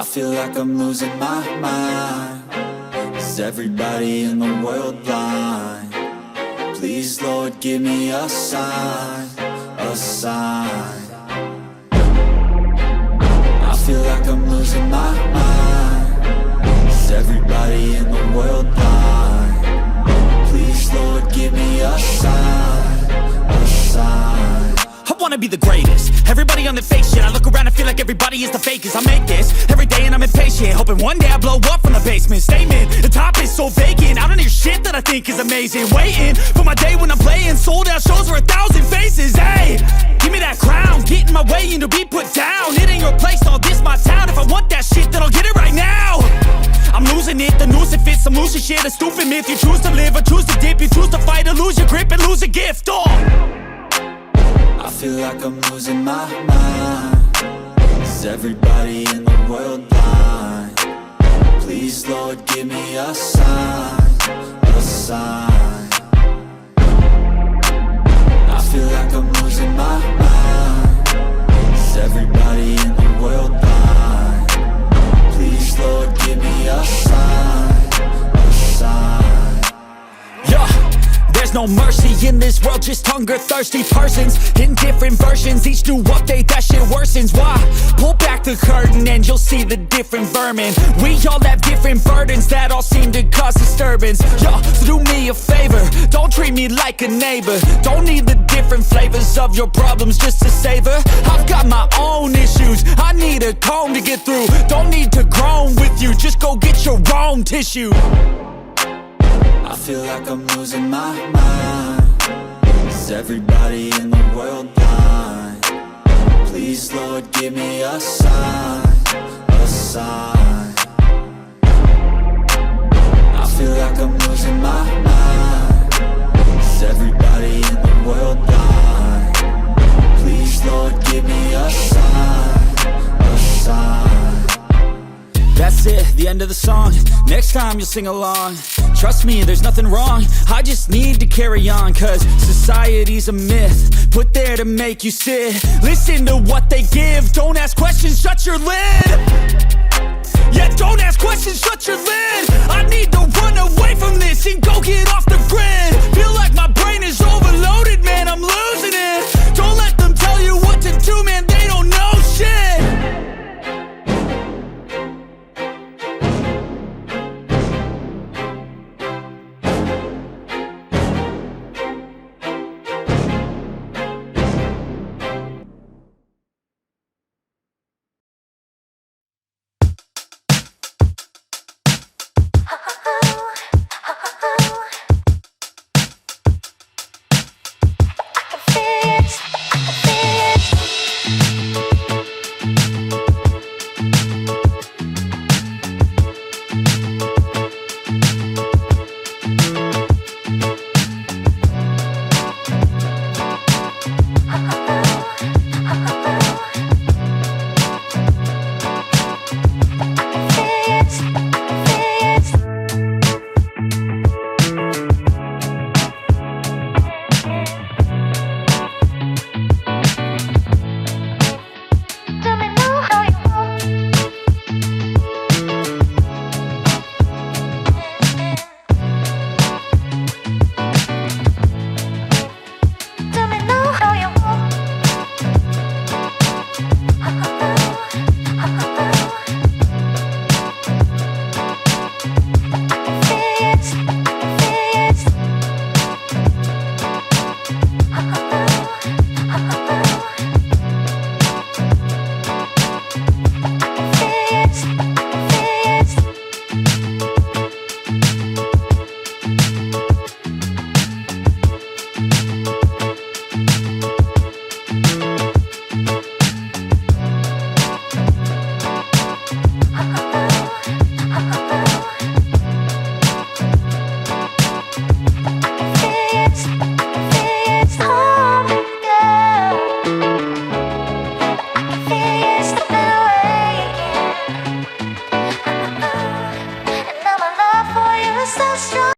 feel like I'm losing my mind. Is everybody in the world blind? Please, Lord, give me a sign, a sign. I feel like I'm losing my mind. Is everybody in the world blind? Please, Lord, give me a sign, a sign. I wanna be the greatest. Everybody on the fake shit. I look around and feel like everybody is the fakest. I make this every day and I'm impatient, hoping one day I blow up from the basement. Statement, the top is so vacant. I don't hear shit that I think is amazing. Waiting for my day when I'm playing sold out shows for 1,000 faces. Hey, give me that crown, get in my way and to be put down. It ain't your place, all this my town. If I want that shit, then I'll get it right now. I'm losing it, the noose it fits, some losing shit. A stupid myth, you choose to live or choose to dip. You choose to fight or lose your grip and lose a gift. I feel like I'm losing my mind. Is everybody in the world blind? Please, Lord, give me a sign, a sign. I feel like I'm losing my mind. Is everybody in the world blind? Please, Lord, give me a sign, a sign. Yeah. There's no mercy in this world, just hunger-thirsty persons in different versions. Each new update, that shit worsens. Why? Pull back the curtain and you'll see the different vermin. We all have different burdens that all seem to cause disturbance. Yo, so do me a favor, don't treat me like a neighbor. Don't need the different flavors of your problems just to savor. I've got my own issues, I need a comb to get through. Don't need to groan with you, just go get your own tissue. I feel like I'm losing my mind. Is everybody in the world blind? Please, Lord, give me a sign, a sign. I feel like I'm losing my mind. Is everybody in the world blind? Please, Lord, give me a sign, a sign. That's it, the end of the song. Next time you'll sing along. Trust me, there's nothing wrong. I just need to carry on, cause society's a myth put there to make you sit. Listen to what they give. Don't ask questions, shut your lid. Yeah, don't ask questions, shut your lid. I need to run away from this and go get off the grid.